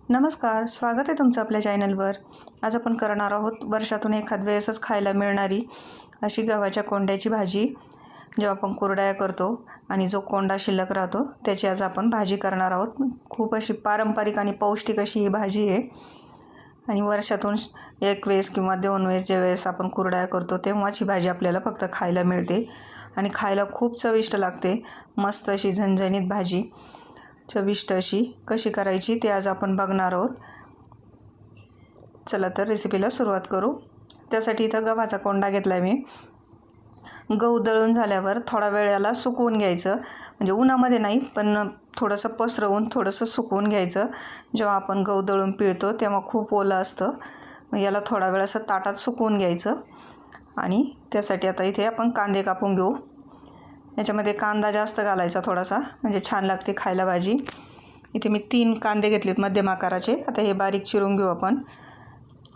नमस्कार, स्वागत आहे तुमचं आपल्या चॅनलवर। आज आपण करणार आहोत वर्षातून एखाद वेळेसच खायला मिळणारी अशी गव्हाच्या कोंड्याची भाजी। जेव्हा आपण कुरडया करतो आणि जो कोंडा शिल्लक राहतो त्याची आज आपण भाजी करणार आहोत। खूप अशी पारंपरिक आणि पौष्टिक अशी ही भाजी आहे आणि वर्षातून एक वेळेस किंवा दोन वेळेस ज्यावेळेस आपण कुरडया करतो तेव्हाच ही भाजी आपल्याला फक्त खायला मिळते आणि खायला खूप चविष्ट लागते। मस्त अशी झणझणीत भाजी, चविष्ट अशी कशी करायची ते आज आपण बघणार आहोत। चला तर रेसिपीला सुरुवात करू। त्यासाठी इथं गव्हाचा कोंडा घेतला मी। गहू दळून झाल्यावर थोडा वेळ याला सुकवून घ्यायचं, म्हणजे उन्हामध्ये नाही पण थोडंसं पसरवून थोडंसं सुकवून घ्यायचं। जेव्हा आपण गहू दळून पिळतो तेव्हा खूप ओलं असतं, याला थोडा वेळ असं ताटात सुकवून घ्यायचं। आणि त्यासाठी आता इथे आपण कांदे कापून घेऊ। याच्यामध्ये कांदा जास्त घालायचा थोडासा, म्हणजे छान लागते खायला भाजी। इथे मी 3 कांदे घेतलेत मध्यम आकाराचे। आता हे बारीक चिरून घेऊ आपण।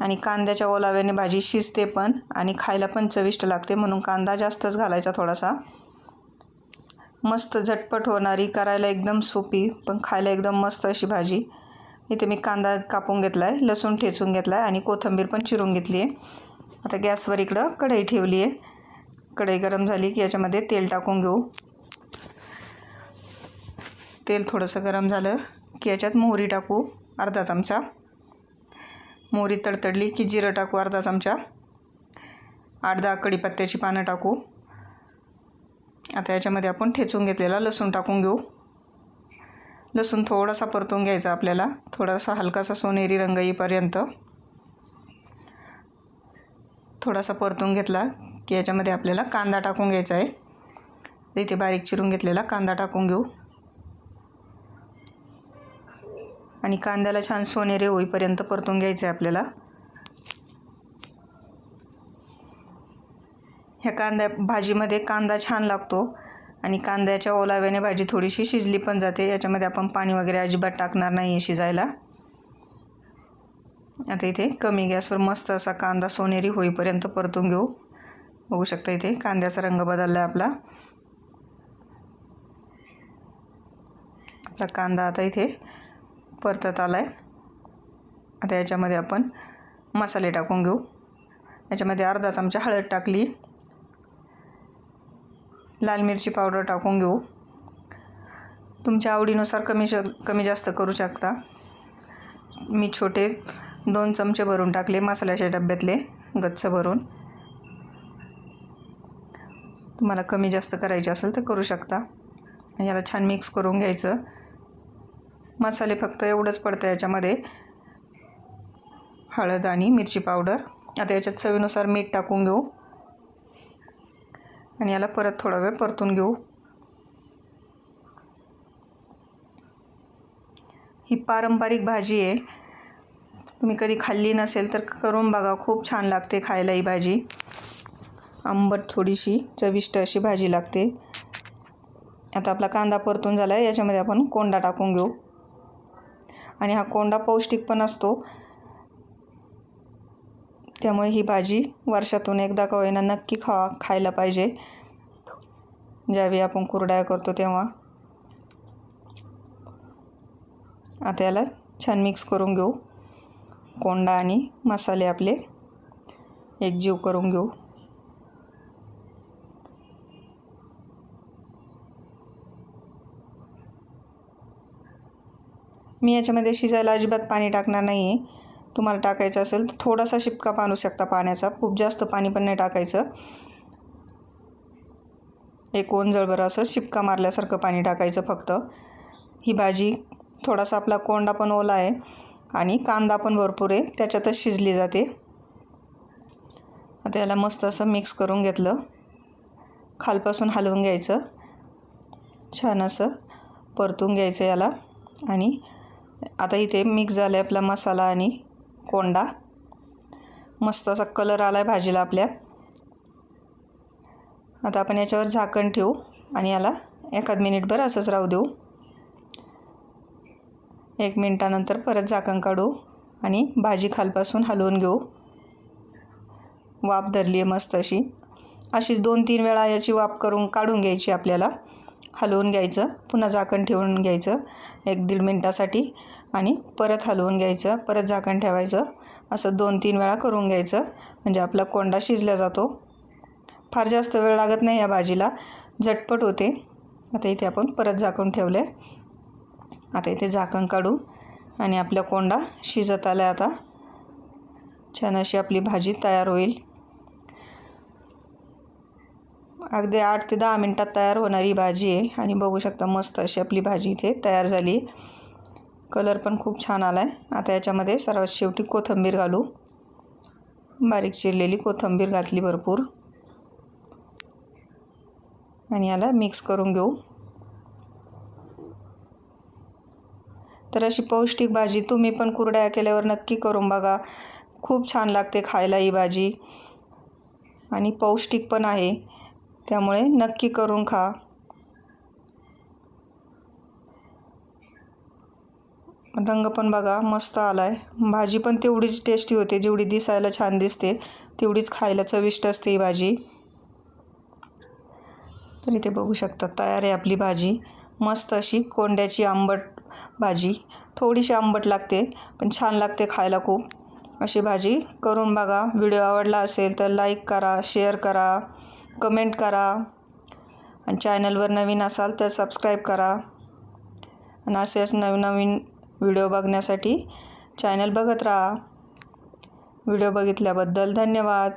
आणि कांद्याच्या ओलाव्याने भाजी शिजते पण आणि खायला पण चविष्ट लागते, म्हणून कांदा जास्तच घालायचा थोडासा। मस्त झटपट होणारी, करायला एकदम सोपी पण खायला एकदम मस्त अशी भाजी। इथे मी कांदा कापून घेतला आहे, लसूण ठेचून घेतला आहे आणि कोथिंबीर पण चिरून घेतली आहे। आता गॅसवर इकडं कढई ठेवली आहे। कढई गरम झाली की याच्यामध्ये तेल टाकून घेऊ। तेल थोडंसं गरम झालं की याच्यात मोहरी टाकू अर्धा चमचा। मोहरी तडतडली की जिरं टाकू अर्धा चमचा। 8-10 कढीपत्त्याची पानं टाकू। आता याच्यामध्ये आपण ठेचून घेतलेला लसूण टाकून घेऊ। लसूण थोडासा परतून घ्यायचा आपल्याला, थोडासा हलकासा सोनेरी रंग येईपर्यंत। थोडासा परतून घेतला की याच्यामध्ये आपल्याला कांदा टाकून घ्यायचा आहे। इथे बारीक चिरून घेतलेला कांदा टाकून घेऊ आणि कांद्याला छान सोनेरी होईपर्यंत परतून घ्यायचं आहे आपल्याला। ह्या भाजीमध्ये कांदा छान लागतो आणि कांद्याच्या ओलाव्याने भाजी थोडीशी शिजली पण जाते। याच्यामध्ये आपण पाणी वगैरे अजिबात टाकणार नाही आहे शिजायला। आता इथे कमी गॅसवर मस्त असा कांदा सोनेरी होईपर्यंत परतून घेऊ। बघू शकता इथे कांद्याचा रंग बदलला आपला। आपला कांदा आता इथे परतत आला आहे। आता याच्यामध्ये आपण मसाले टाकून घेऊ। याच्यामध्ये अर्धा चमचा हळद टाकली, लाल मिरची पावडर टाकून घेऊ। तुमच्या आवडीनुसार कमी जास्त करू शकता। मी छोटे 2 चमचे भरून टाकले मसाल्याच्या डब्यातले, गच्च भरून। तुम्हाला कमी जास्त करायचे असेल तर करू शकता। आणि याला छान मिक्स करून घ्यायचं। मसाले फक्त एवढंच पडतं याच्यामध्ये, हळद आणि मिरची पावडर। आता याच्यात चवीनुसार मीठ टाकून घेऊ आणि याला परत थोडा वेळ परतून घेऊ। ही पारंपरिक भाजी आहे, तुम्ही कधी खाल्ली नसेल तर करून बघा, खूप छान लागते खायला ही भाजी। आंबट थोडीशी चविष्ट अशी भाजी लागते। आता आपला कांदा परतून झाला आहे, याच्यामध्ये आपण कोंडा टाकून घेऊ। आणि हा कोंडा पौष्टिक पण असतो, त्यामुळे ही भाजी वर्षातून एकदा का होईना नक्की खायला पाहिजे ज्यावेळी आपण कुरडया करतो तेव्हा। आता याला छान मिक्स करून घेऊ। कोंडा आणि मसाले आपले एकजीव करून घेऊ। मी याच्यामध्ये शिजायला अजिबात पाणी टाकणार नाही आहे। तुम्हाला टाकायचं असेल तर थोडासा शिपका आणू शकता पाण्याचा, खूप जास्त पाणी पण नाही टाकायचं। एक ओंजळभर असं शिपका मारल्यासारखं पाणी टाकायचं फक्त। ही भाजी थोडासा आपला कोंडा पण ओला आहे आणि कांदा पण भरपूर आहे, त्याच्यातच शिजली जाते। आता याला मस्त असं मिक्स करून घेतलं, खालपासून हलवून घ्यायचं, छान असं परतून घ्यायचं याला। आणि आता इथे मिक्स झाला आहे आपला मसाला आणि कोंडा, मस्त असा कलर आला आहे भाजीला आपल्या। आता आपण याच्यावर झाकण ठेवू आणि याला एखाद मिनिटभर असंच राहू देऊ। 1 मिनिटानंतर परत झाकण काढू आणि भाजी खालपासून हलवून घेऊ। वाफ धरली आहे मस्त अशी, अशीच 2-3 वेळा याची वाफ काढून घ्यायची आपल्याला। हलवून घ्यायचं, पुन्हा झाकण ठेवून घ्यायचं 1-1.5 मिनिटासाठी। आणि परत हलवून घ्यायचं, परत झाकण ठेवायचं. असं 2-3 वेळा करून घ्यायचं म्हणजे आपला कोंडा शिजला जातो. फार जास्त वेळ लागत नाही या भाजीला, झटपट होते. आता इथे आपण परत झाकून ठेवले. आता इथे झाकण काढू आणि आपला कोंडा शिजत आला आहे. आता छान अशी आपली भाजी तयार होईल. अगदी 8 ते 10 मिनटात तयार होणारी भाजी आहे आणि बघू शकता मस्त अशी आपली भाजी इथे तयार झाली. कलर पण खूप छान आला आहे. आता याच्यामध्ये सर्वात शेवटी कोथिंबीर घालू. बारीक चिरलेली कोथिंबीर घातली भरपूर आणि याला मिक्स करून घेऊ. तर अशी पौष्टिक भाजी तुम्ही पण कुरड्या केल्यावर नक्की करून बघा. खूप छान लागते खायला ही भाजी आणि पौष्टिक पण आहे, त्यामुळे नक्की करून खा. रंग पण बघा मस्त आला आहे. भाजी पण तेवढीच टेस्टी होते, जेवढी दिसायला छान दिसते तेवढीच खायला चविष्ट असते ही भाजी. तर इथे बघू शकता तयार आहे आपली भाजी. मस्त अशी कोंड्याची आंबट भाजी. थोडीशी आंबट लागते पण छान लागते खायला खूप. अशी भाजी करून बघा. व्हिडिओ आवडला असेल तर लाईक करा, शेअर करा, कमेंट करा आणि चॅनलवर नवीन असाल तर सबस्क्राईब करा. आणि असेच नवीन व्हिडिओ बघण्यासाठी चॅनल बघत राहा. व्हिडिओ बघितल्याबद्दल धन्यवाद.